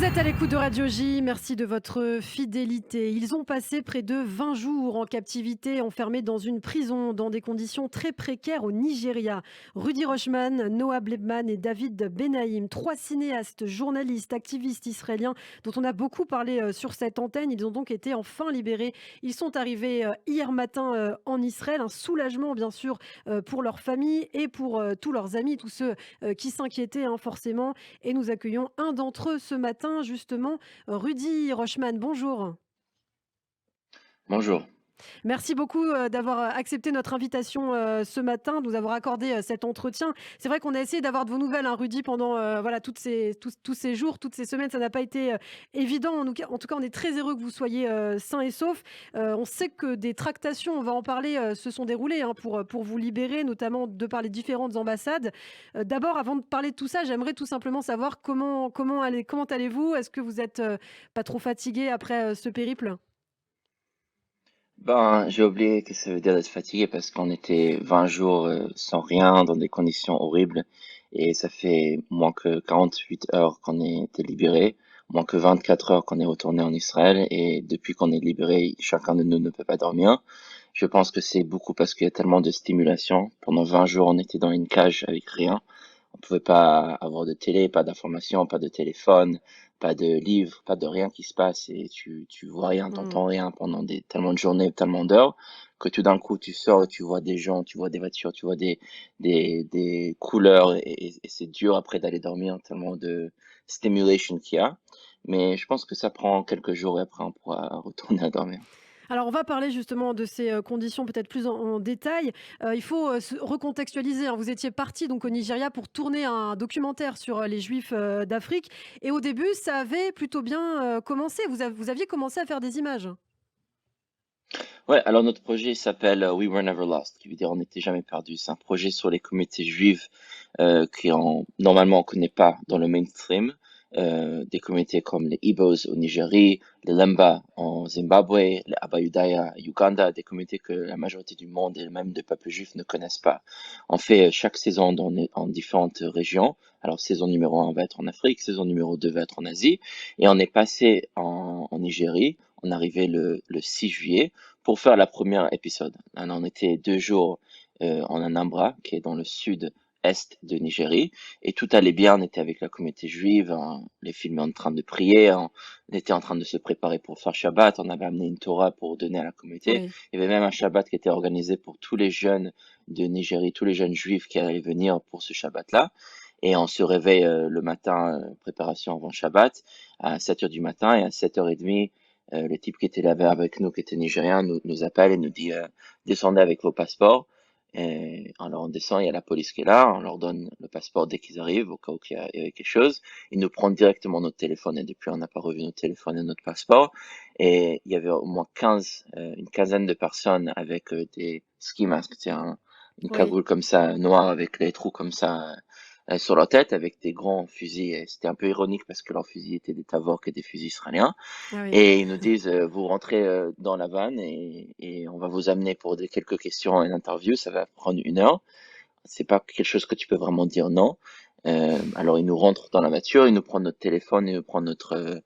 êtes à l'écoute de Radio J, merci de votre fidélité. Ils ont passé près de 20 jours en captivité, enfermés dans une prison, dans des conditions très précaires au Nigeria. Rudy Rochman, Noah Blebman et David Benaïm, trois cinéastes, journalistes, activistes israéliens dont on a beaucoup parlé sur cette antenne. Ils ont donc été enfin libérés. Ils sont arrivés hier matin en Israël. Un soulagement bien sûr pour leurs familles et pour tous leurs amis, tous ceux qui s'inquiétaient forcément. Et nous accueillons un d'entre eux ce matin, justement, Rudy Rochman. Bonjour. Bonjour. Merci beaucoup d'avoir accepté notre invitation ce matin, de nous avoir accordé cet entretien. C'est vrai qu'on a essayé d'avoir de vos nouvelles, hein, Rudy, pendant voilà, tous ces jours, toutes ces semaines. Ça n'a pas été évident. En tout cas, on est très heureux que vous soyez sains et saufs. On sait que des tractations, on va en parler, se sont déroulées pour vous libérer, notamment de par les différentes ambassades. D'abord, avant de parler de tout ça, j'aimerais tout simplement savoir comment allez-vous. Est-ce que vous êtes pas trop fatigué après ce périple? Ben, j'ai oublié que ça veut dire d'être fatigué parce qu'on était 20 jours sans rien, dans des conditions horribles, et ça fait moins que 48 heures qu'on est été libéré, moins que 24 heures qu'on est retourné en Israël, et depuis qu'on est libéré, chacun de nous ne peut pas dormir. Je pense que c'est beaucoup parce qu'il y a tellement de stimulation. Pendant 20 jours, on était dans une cage avec rien. On pouvait pas avoir de télé, pas d'informations, pas de téléphone, pas de livres, pas de rien qui se passe, et tu vois rien, Hmm. t'entends rien pendant tellement de journées, tellement d'heures, que tout d'un coup tu sors et tu vois des gens, tu vois des voitures, tu vois des couleurs, et c'est dur après d'aller dormir tellement de stimulation qu'il y a. Mais je pense que ça prend quelques jours et après on pourra retourner à dormir. Alors, on va parler justement de ces conditions peut-être plus en détail. Il faut se recontextualiser, hein. Vous étiez parti donc au Nigeria pour tourner un documentaire sur les Juifs d'Afrique. Et au début, ça avait plutôt bien commencé. Vous aviez commencé à faire des images. Ouais, alors notre projet s'appelle We Were Never Lost, qui veut dire on n'était jamais perdu. C'est un projet sur les communautés juives normalement on connaît pas dans le mainstream. Des communautés comme les Igbos au Nigeria, les Lemba en Zimbabwe, les Abayudaya à Uganda, des communautés que la majorité du monde et même des peuples juifs ne connaissent pas. On fait chaque saison en différentes régions. Alors saison numéro un va être en Afrique, saison numéro 2 va être en Asie, et on est passé en Nigeria. On est arrivé le 6 juillet pour faire la première épisode. On en était 2 jours en Anambra, qui est dans le sud-est de Nigeria, et tout allait bien. On était avec la communauté juive, les films en train de prier, on était en train de se préparer pour faire Shabbat. On avait amené une Torah pour donner à la communauté. Oui. Il y avait même un Shabbat qui était organisé pour tous les jeunes de Nigeria, tous les jeunes juifs qui allaient venir pour ce Shabbat-là. Et on se réveille le matin, préparation avant Shabbat, à 7 heures du matin, et à 7h30, le type qui était là-bas avec nous, qui était nigérien, nous appelle et nous dit descendez avec vos passeports. Et alors on descend, il y a la police qui est là, on leur donne le passeport dès qu'ils arrivent, au cas où il y avait quelque chose. Ils nous prennent directement notre téléphone, et depuis on n'a pas revu notre téléphone et notre passeport. Et il y avait au moins une quinzaine de personnes avec des ski masks, c'est une Oui. cagoule comme ça, noire, avec les trous comme ça sur leur tête, avec des grands fusils. Et c'était un peu ironique parce que leurs fusils étaient des Tavork et des fusils israéliens. Ah oui. Et ils nous disent, vous rentrez dans la vanne, et on va vous amener pour quelques questions et une interview. Ça va prendre 1 heure. C'est pas quelque chose que tu peux vraiment dire non. Alors ils nous rentrent dans la voiture, ils nous prennent notre téléphone, ils nous prennent notre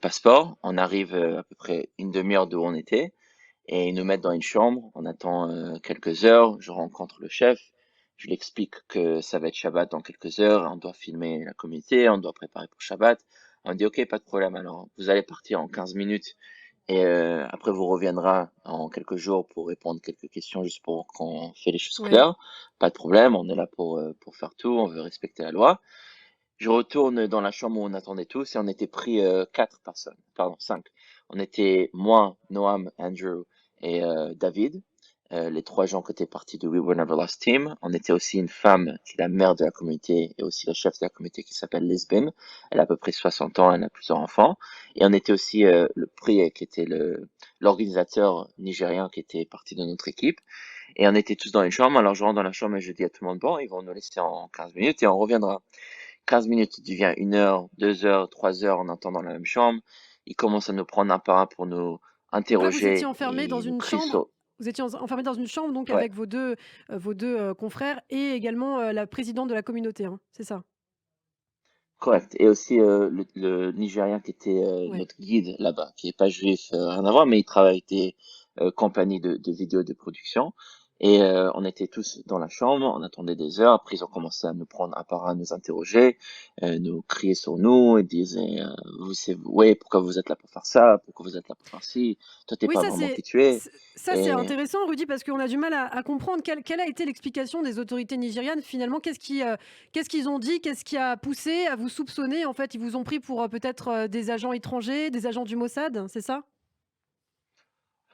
passeport. On arrive à peu près une demi-heure d'où on était, et ils nous mettent dans une chambre. On attend quelques heures. Je rencontre le chef. Je lui explique que ça va être Shabbat dans quelques heures. On doit filmer la communauté, on doit préparer pour Shabbat. On me dit ok, pas de problème. Alors vous allez partir en 15 minutes, et après vous reviendra en quelques jours pour répondre quelques questions, juste pour qu'on fait les choses Oui. claires. Pas de problème. On est là pour faire tout. On veut respecter la loi. Je retourne dans la chambre où on attendait tous, et on était pris 4 personnes, pardon 5. On était moi, Noam, Andrew et David, les 3 gens qui étaient partis de We Were Never Lost Team. On était aussi une femme qui est la mère de la communauté et aussi la chef de la communauté, qui s'appelle Lisbon. Elle a à peu près 60 ans, elle a plusieurs enfants. Et on était aussi le prix qui était l'organisateur nigérien qui était parti de notre équipe. Et on était tous dans une chambre. Alors je rentre dans la chambre et je dis à tout le monde, bon, ils vont nous laisser en 15 minutes et on reviendra. 15 minutes devient 1 heure, 2 heures, 3 heures, on entend dans la même chambre. Ils commencent à nous prendre un par un pour nous Donc là, vous étiez interroger, et enfermé dans ils nous une crient chambre. sur... Vous étiez enfermé dans une chambre donc Ouais, avec vos deux confrères et également la présidente de la communauté, hein, c'est ça? correct. Et aussi le Nigérien qui était Ouais. notre guide là-bas, qui est pas juif, rien à voir, mais il travaille avec des compagnies de vidéos de production. Et on était tous dans la chambre, on attendait des heures. Après, ils ont commencé à nous prendre un par un, nous interroger, nous crier sur nous, et disaient, ouais, pourquoi vous êtes là pour faire ça? Pourquoi vous êtes là pour faire ci? Toi, t'es Oui, pas vraiment qui tu es. ça c'est Et intéressant, Rudy, parce qu'on a du mal à comprendre quelle a été l'explication des autorités nigérianes. Finalement, qu'est-ce qu'ils ont dit? Qu'est-ce qui a poussé à vous soupçonner? En fait, ils vous ont pris pour peut-être des agents étrangers, des agents du Mossad, c'est ça?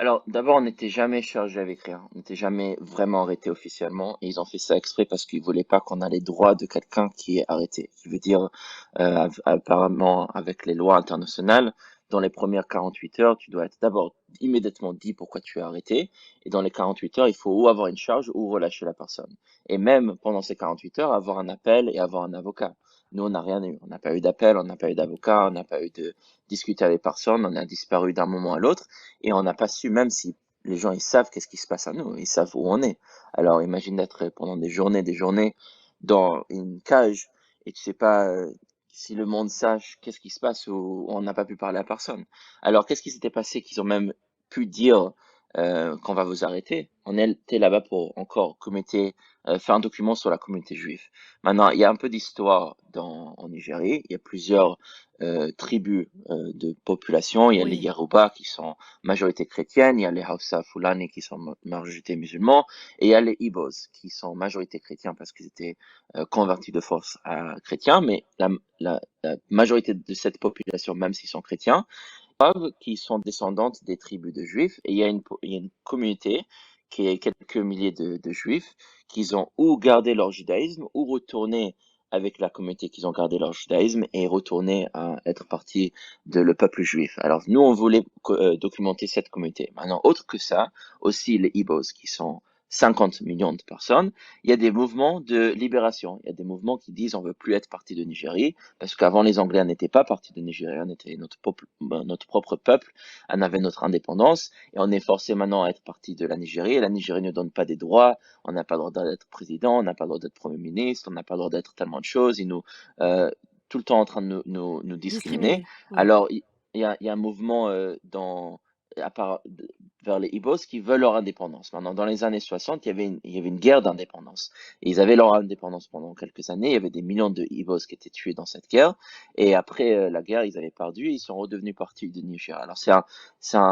alors, d'abord, on n'était jamais chargé avec rien. On n'était jamais vraiment arrêté officiellement. Et ils ont fait ça exprès parce qu'ils voulaient pas qu'on a les droits de quelqu'un qui est arrêté. Qui veut dire, apparemment, avec les lois internationales, dans les premières 48 heures, tu dois être d'abord immédiatement dit pourquoi tu es arrêté. Et dans les 48 heures, il faut ou avoir une charge ou relâcher la personne. Et même pendant ces 48 heures, avoir un appel et avoir un avocat. Nous, on n'a rien eu. On n'a pas eu d'appel, on n'a pas eu d'avocat, on n'a pas eu de discuter avec personne. On a disparu d'un moment à l'autre et on n'a pas su, même si les gens ils savent qu'est-ce qui se passe à nous, ils savent où on est. Alors imagine d'être pendant des journées dans une cage et tu sais pas si le monde sache qu'est-ce qui se passe ou on n'a pas pu parler à personne. Alors qu'est-ce qui s'était passé qu'ils ont même pu dire qu'on va vous arrêter? On était là-bas pour encore faire un document sur la communauté juive. Maintenant, il y a un peu d'histoire en Nigérie. Il y a plusieurs tribus de population. Il y a les Oui, Yoruba qui sont majorité chrétienne, il y a les Hausa Fulani qui sont majorité musulmans, et il y a les Igbos qui sont majorité chrétiens parce qu'ils étaient convertis de force à chrétiens, mais la majorité de cette population, même s'ils sont chrétiens, qui sont descendantes des tribus de juifs, et il y a une communauté qui est quelques milliers de juifs qui ont ou gardé leur judaïsme ou retourné avec la communauté qui ont gardé leur judaïsme et retourné à être partie de le peuple juif. Alors nous, on voulait documenter cette communauté. Maintenant, autre que ça, aussi les Igbos qui sont 50 millions de personnes, il y a des mouvements de libération. Il y a des mouvements qui disent on veut plus être partie de Nigérie, parce qu'avant les Anglais n'étaient pas partie de Nigeria, on était notre propre peuple, on avait notre indépendance et on est forcé maintenant à être partie de la Nigérie. Et la Nigérie ne donne pas des droits, on n'a pas le droit d'être président, on n'a pas le droit d'être premier ministre, on n'a pas le droit d'être tellement de choses. Ils nous tout le temps en train de nous discriminer. discriminé, oui. Alors il y a un mouvement à part, vers les Igbos qui veulent leur indépendance. Maintenant, dans les années 60, il y avait une guerre d'indépendance. Et ils avaient leur indépendance pendant quelques années. Il y avait des millions de Igbos qui étaient tués dans cette guerre. Et après la guerre, ils avaient perdu et ils sont redevenus partie du Niger. Alors,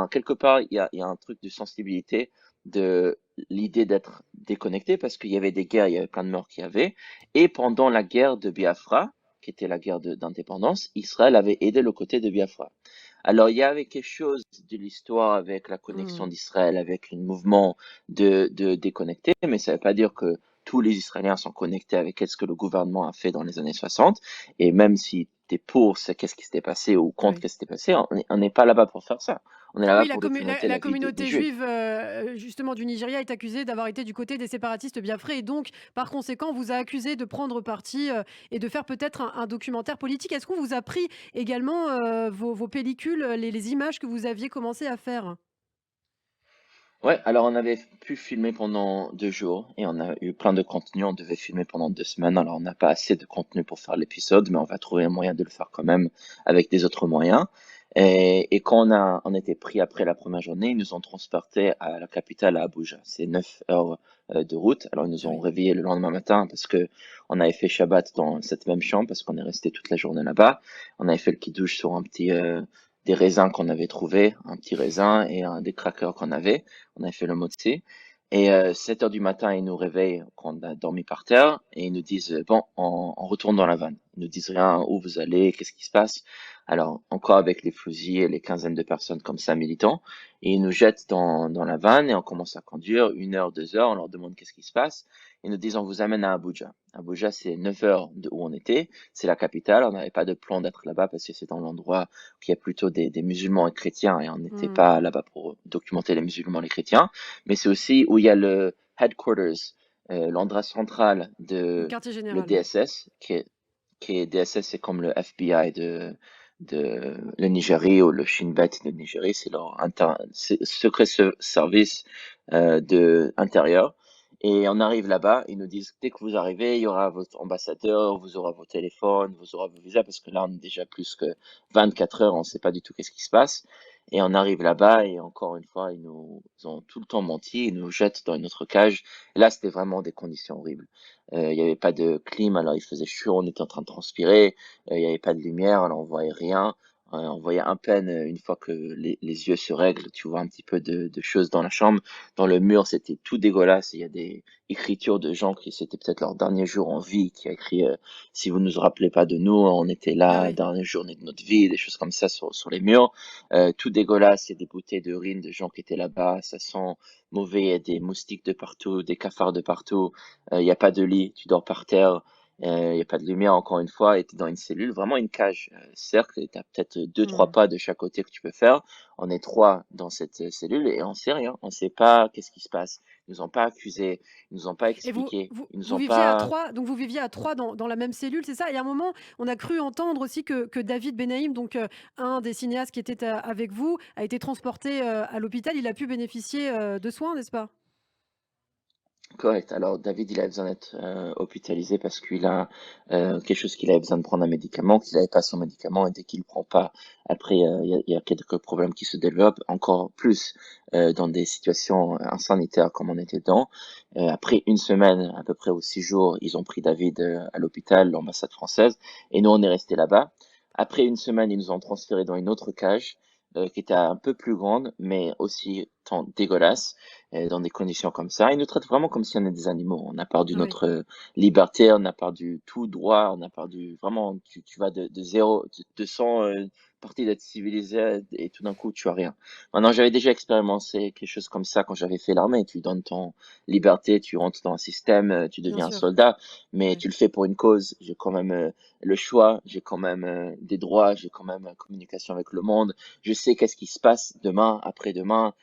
quelque part, il y a un truc de sensibilité de l'idée d'être déconnecté parce qu'il y avait des guerres, il y avait plein de morts qu'il y avait. Et pendant la guerre de Biafra, qui était la guerre d'indépendance, Israël avait aidé le côté de Biafra. Alors, il y avait quelque chose de l'histoire avec la connexion Hmm. d'Israël, avec le mouvement de déconnecter, mais ça ne veut pas dire que tous les Israéliens sont connectés avec ce que le gouvernement a fait dans les années 60. Et même si tu es pour qu'est-ce qui s'était passé ou contre Oui. qu'est-ce qui s'était passé, on n'est pas là-bas pour faire ça. On est là-bas Oui, pour documenter la la vie des communauté Juifs. juive, justement du Nigeria est accusée d'avoir été du côté des séparatistes biafrais et donc par conséquent, on vous a accusé de prendre parti, et de faire peut-être un documentaire politique. Est-ce qu'on vous a pris également, vos pellicules, les images que vous aviez commencé à faire? Ouais, alors on avait pu filmer pendant 2 jours et on a eu plein de contenu. On devait filmer pendant 2 semaines. Alors on n'a pas assez de contenu pour faire l'épisode, mais on va trouver un moyen de le faire quand même avec des autres moyens. Et quand on était pris après la première journée, ils nous ont transportés à la capitale, à Abuja. C'est 9 heures de route. Alors ils nous Ah ont oui. réveillés le lendemain matin parce que on avait fait Shabbat dans cette même chambre parce qu'on est resté toute la journée là-bas. On avait fait le kiddush sur des raisins qu'on avait trouvés, un petit raisin et des crackers qu'on avait. On avait fait le moti. Et 7 heures du matin, ils nous réveillent quand on a dormi par terre et ils nous disent bon, on retourne dans la vanne. Ils nous disent rien, où vous allez, qu'est-ce qui se passe. Alors encore avec les fusils et les quinzaines de personnes comme ça militants, et ils nous jettent dans la vanne et on commence à conduire 1 heure, 2 heures. On leur demande qu'est-ce qui se passe. Ils nous disent on vous amène à Abuja. Abuja, c'est 9 heures de où on était, c'est la capitale. On n'avait pas de plan d'être là-bas parce que c'est dans l'endroit où il y a plutôt des musulmans et chrétiens et on n'était Mmh. pas là-bas pour documenter les musulmans et les chrétiens. Mais c'est aussi où il y a le headquarters, l'endroit central Le de quartier le général, oui. DSS, qui est DSS, c'est comme le FBI de le Nigeria ou le Shin Bet de Nigeria, c'est leur secret service de intérieur. Et on arrive là-bas, ils nous disent: «Dès que vous arrivez, il y aura votre ambassadeur, vous aurez vos téléphones, vous aurez vos visas», parce que là, on est déjà plus que 24 heures, on ne sait pas du tout qu'est-ce qui se passe. Et on arrive là-bas et encore une fois, ils ont tout le temps menti, ils nous jettent dans une autre cage. Et là, c'était vraiment des conditions horribles. Il n'y avait pas de clim, alors il faisait chaud, on était en train de transpirer. Il n'y avait pas de lumière, alors on voyait rien. On voyait à peine, une fois que les yeux se règlent, tu vois un petit peu de choses dans la chambre. Dans le mur, c'était tout dégueulasse. Il y a des écritures de gens qui c'était peut-être leur dernier jour en vie, qui a écrit si vous nous rappelez pas de nous, on était Ah là, oui. dernière journée de notre vie, des choses comme ça sur les murs. Tout dégueulasse. Il y a des bouteilles d'urine de gens qui étaient là-bas. Ça sent mauvais. Il y a des moustiques de partout, des cafards de partout. Il n'y a pas de lit. Tu dors par terre. Il n'y a pas de lumière encore une fois, et tu es dans une cellule, vraiment une cage, cercle, et tu as peut-être deux, trois Hmm. pas de chaque côté que tu peux faire. On est trois dans cette cellule et on sait rien, on sait pas qu'est-ce qui se passe. Ils nous ont pas accusés, ils nous ont pas Et vous, expliqué, vous, ils nous vous ont viviez à pas. trois, donc vous viviez à trois dans la même cellule, c'est ça? Et à un moment, on a cru entendre aussi que David Benaïm, donc un des cinéastes qui était avec vous, a été transporté à l'hôpital. Il a pu bénéficier de soins, n'est-ce pas? Correct. Alors David, il avait besoin d'être hospitalisé parce qu'il a quelque chose qu'il avait besoin de prendre un médicament, qu'il n'avait pas son médicament, et dès qu'il le prend pas, après il y a quelques problèmes qui se développent encore plus dans des situations insanitaires comme on était dedans. Après une semaine à peu près ou 6 jours, ils ont pris David à l'hôpital, l'ambassade française, et nous on est resté là-bas. Après une semaine, ils nous ont transférés dans une autre cage qui était un peu plus grande, mais aussi tant dégueulasse, dans des conditions comme ça. Ils nous traitent vraiment comme si on était des animaux. On a perdu Ah oui, notre liberté, on a perdu tout droit, on a perdu vraiment, tu vas de zéro, de 100 parties d'être civilisé et tout d'un coup tu as rien. Maintenant, j'avais déjà expérimenté quelque chose comme ça quand j'avais fait l'armée. Tu donnes ton liberté, tu rentres dans un système, tu bien deviens un sûr. soldat, mais Ouais. tu le fais pour une cause. J'ai quand même le choix, j'ai quand même des droits, j'ai quand même communication avec le monde. Je sais qu'est-ce qui se passe demain, après-demain,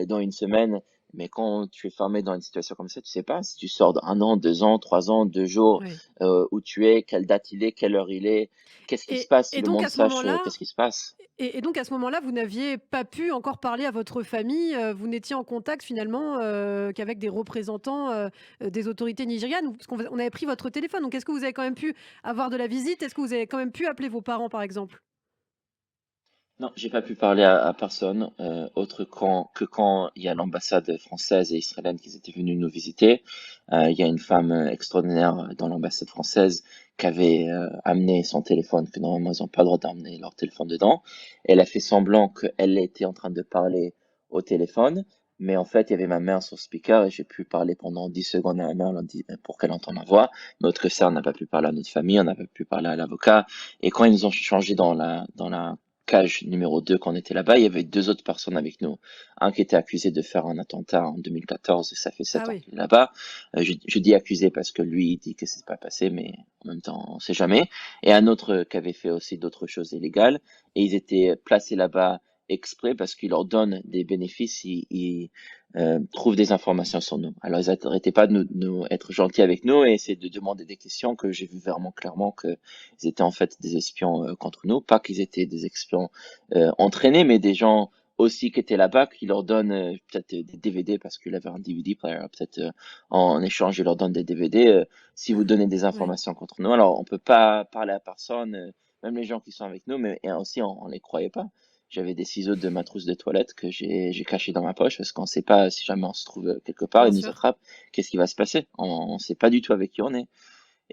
dans une semaine. Mais quand tu es fermé dans une situation comme ça, tu sais pas si tu sors dans 1 an, 2 ans, 3 ans, 2 jours, Ouais. où tu es, quelle date il est, quelle heure il est, qu'est-ce qui se passe, si Et le donc monde à ce sache moment-là, qu'est-ce qui se passe. donc à ce moment-là, vous n'aviez pas pu encore parler à votre famille. Vous n'étiez en contact finalement qu'avec des représentants des autorités nigérianes, parce qu'on avait pris votre téléphone. Donc est-ce que vous avez quand même pu avoir de la visite? Est-ce que vous avez quand même pu appeler vos parents, par exemple? Non, j'ai pas pu parler à personne, autre que quand il y a l'ambassade française et israélienne qui étaient venus nous visiter. Il y a une femme extraordinaire dans l'ambassade française qui avait amené son téléphone, que normalement ils n'ont pas le droit d'amener leur téléphone dedans. Elle a fait semblant qu'elle était en train de parler au téléphone, mais en fait il y avait ma mère sur speaker et j'ai pu parler pendant 10 secondes à ma mère pour qu'elle entende ma voix. Mais autre que ça, on n'a pas pu parler à notre famille, on n'a pas pu parler à l'avocat. Et quand ils nous ont changé dans la cage numéro 2 quand on était là-bas, il y avait deux autres personnes avec nous. Un qui était accusé de faire un attentat en 2014 et ça fait Ah 7 ans oui, qu'il est là-bas. Je dis accusé parce que lui, il dit que c'est pas passé, mais en même temps, on sait jamais. Et un autre qui avait fait aussi d'autres choses illégales. Et ils étaient placés là-bas exprès parce qu'ils leur donnent des bénéfices, ils trouvent des informations sur nous. Alors ils n'arrêtaient pas de nous être gentils avec nous et essayer de demander des questions que j'ai vu vraiment clairement que ils étaient en fait des espions contre nous, pas qu'ils étaient des espions entraînés, mais des gens aussi qui étaient là-bas, qui leur donnent peut-être des DVD parce qu'il avait un DVD player, peut-être en échange, ils leur donnent des DVD si vous donnez des oui, informations contre nous. Alors, on peut pas parler à personne, même les gens qui sont avec nous, mais et aussi on les croyait pas. J'avais des ciseaux de ma trousse de toilette que j'ai cachés dans ma poche parce qu'on sait pas si jamais on se trouve quelque part, bien ils nous sûr. attrapent, qu'est-ce qui va se passer? On sait pas du tout avec qui on est.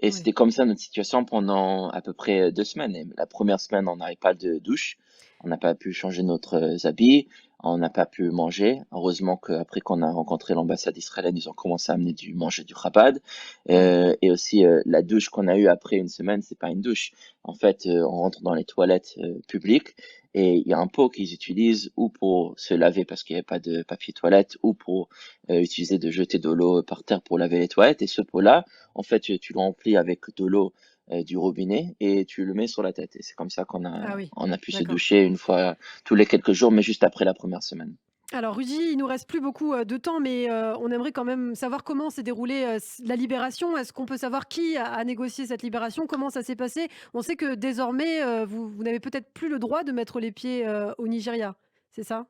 Et Oui. c'était comme ça notre situation pendant à peu près 2 semaines. Et la première semaine, on n'avait pas de douche, on n'a pas pu changer notre habits, on n'a pas pu manger. Heureusement qu'après qu'on a rencontré l'ambassade israélienne, ils ont commencé à amener du manger du chabad. Oui. Et aussi la douche qu'on a eue après une semaine, c'est pas une douche. En fait, on rentre dans les toilettes publiques et il y a un pot qu'ils utilisent ou pour se laver parce qu'il n'y a pas de papier toilette ou pour utiliser de jeter de l'eau par terre pour laver les toilettes. Et ce pot-là, en fait, tu le remplis avec de l'eau du robinet et tu le mets sur la tête. Et c'est comme ça Ah oui, on a pu se d'accord. doucher une fois tous les quelques jours, mais juste après la première semaine. Alors Rudy, il nous reste plus beaucoup de temps, mais on aimerait quand même savoir comment s'est déroulée la libération. Est-ce qu'on peut savoir qui a négocié cette libération? Comment ça s'est passé? On sait que désormais, vous n'avez peut-être plus le droit de mettre les pieds au Nigeria, c'est ça?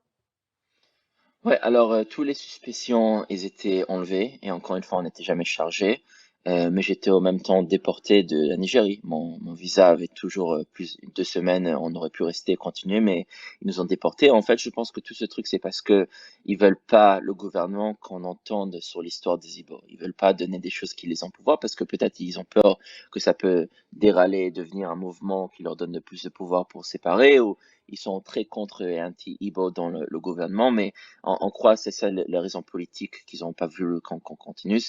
Ouais, alors tous les suspicions, ils étaient enlevés et encore une fois, on n'était jamais chargé. Mais j'étais au même temps déporté de la Nigérie. Mon visa avait toujours plus 2 semaines. On aurait pu rester et continuer, mais ils nous ont déportés. En fait, je pense que tout ce truc, c'est parce que ils veulent pas le gouvernement qu'on entende sur l'histoire des Igbo. Ils veulent pas donner des choses qui les ont pouvoir parce que peut-être ils ont peur que ça peut déraler et devenir un mouvement qui leur donne de plus de pouvoir pour séparer ou ils sont très contre et anti-Igbo dans le gouvernement, mais on croit que c'est ça la raison politique qu'ils n'ont pas vu qu'on continue.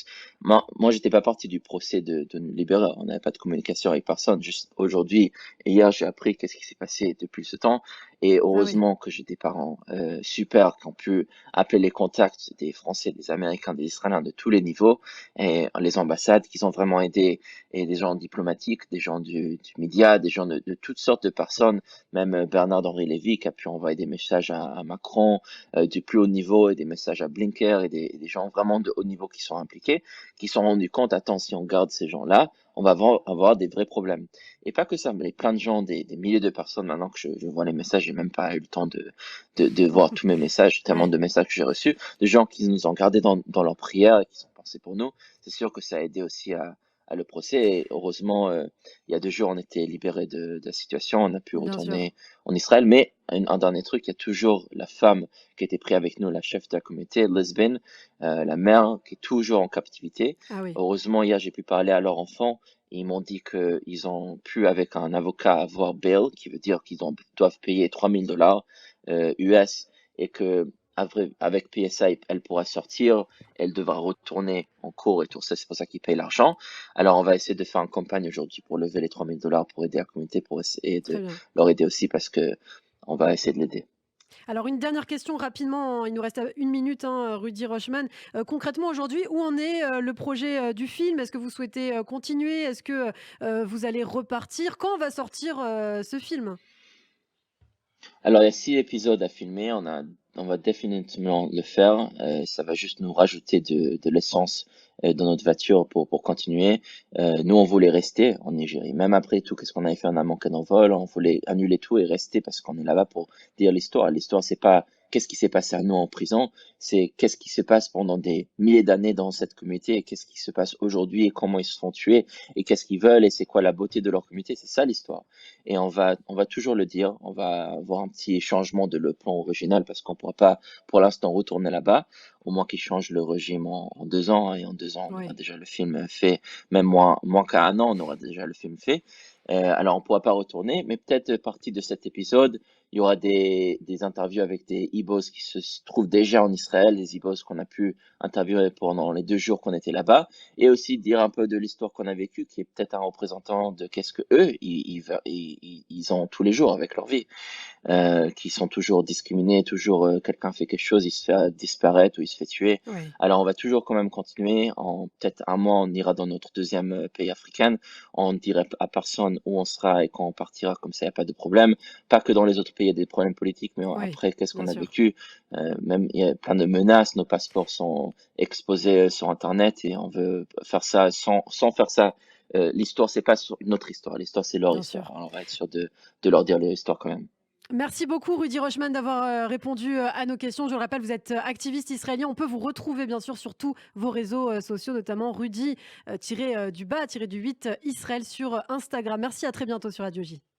Moi, j'étais pas partie du procès de nous libérer. On n'avait pas de communication avec personne. Juste aujourd'hui et hier, j'ai appris qu'est-ce qui s'est passé depuis ce temps. Et Ah oui, heureusement que j'ai des parents super qui ont pu appeler les contacts des Français, des Américains, des Israéliens de tous les niveaux et les ambassades qui ont vraiment aidé et des gens diplomatiques, des gens du média, des gens de toutes sortes de personnes, même Bernard-Henri Lévy qui a pu envoyer des messages à Macron du plus haut niveau et des messages à Blinker et des gens vraiment de haut niveau qui sont impliqués, qui se sont rendus compte, attends, si on garde ces gens-là, on va avoir des vrais problèmes. Et pas que ça, mais plein de gens, des milliers de personnes maintenant que je vois les messages, j'ai même pas eu le temps de voir tous mes messages, tellement ouais. de messages que j'ai reçus, de gens qui nous ont gardés dans leurs prières et qui sont pensés pour nous. C'est sûr que ça a aidé aussi à le procès. Et heureusement, il y a 2 jours, on était libérés de la situation, on a pu Bien sûr. retourner en Israël. Mais un dernier truc, il y a toujours la femme qui était prise avec nous, la chef de la communauté, Lisbon, la mère, qui est toujours en captivité. Ah oui. Heureusement, hier, j'ai pu parler à leur enfant. Et ils m'ont dit qu'ils ont pu, avec un avocat, avoir bail, qui veut dire doivent payer 3000 $ US, et que avec PSA, elle pourra sortir, elle devra retourner en cours et tout ça, c'est pour ça qu'ils payent l'argent. Alors, on va essayer de faire une campagne aujourd'hui pour lever les 3000 $ pour aider la communauté, pour essayer Très de bien. leur aider aussi parce que on va essayer de l'aider. Alors une dernière question rapidement, il nous reste, 1 minute, hein, Rudy Rochman. Concrètement aujourd'hui, où en est, le projet, du film? Est-ce que vous souhaitez, continuer? Est-ce que, vous allez repartir? Quand va sortir, ce film? Alors, il y a 6 épisodes à filmer. On va définitivement le faire. Ça va juste nous rajouter de l'essence dans notre voiture pour continuer. Nous, on voulait rester en Nigerie. Même après tout, qu'est-ce qu'on avait fait? On a manqué d'envol. On voulait annuler tout et rester parce qu'on est là-bas pour dire l'histoire. L'histoire, c'est pas qu'est-ce qui s'est passé à nous en prison. C'est qu'est-ce qui se passe pendant des milliers d'années dans cette communauté et qu'est-ce qui se passe aujourd'hui et comment ils se font tuer et qu'est-ce qu'ils veulent et c'est quoi la beauté de leur communauté. C'est ça l'histoire. Et on va toujours le dire, on va avoir un petit changement de le plan original parce qu'on ne pourra pas pour l'instant retourner là-bas, au moins qu'ils changent le régime en 2 ans, hein, et en 2 ans, on aura Oui, déjà le film fait, même moins qu'à un an, on aura déjà le film fait. Alors on ne pourra pas retourner, mais peut-être partie de cet épisode, il y aura des interviews avec des Igbos qui se trouvent déjà en Israël, des Igbos qu'on a pu interviewer pendant les 2 jours qu'on était là-bas et aussi dire un peu de l'histoire qu'on a vécue, qui est peut-être un représentant de qu'est-ce que eux ils ont tous les jours avec leur vie, qui sont toujours discriminés, toujours quelqu'un fait quelque chose, il se fait disparaître ou il se fait tuer. oui, Alors on va toujours quand même continuer. En peut-être un mois, on ira dans notre deuxième pays africain. On dirait à personne où on sera et quand on partira, comme ça, il n'y a pas de problème. Pas que dans les autres pays, il y a des problèmes politiques, mais oui, après, qu'est-ce bien qu'on a sûr. vécu? Même il y a plein de menaces, nos passeports sont exposés sur Internet et on veut faire ça sans faire ça. L'histoire, c'est pas notre histoire, l'histoire, c'est leur Bien histoire. sûr. Alors, on va être sûr de leur dire leur histoire quand même. Merci beaucoup Rudy Rochman d'avoir, répondu, à nos questions. Je le rappelle, vous êtes, activiste israélien. On peut vous retrouver bien sûr sur tous vos réseaux, sociaux, notamment Rudy, tiré, du bas, tiré du 8 Israël sur Instagram. Merci, à très bientôt sur Radio J.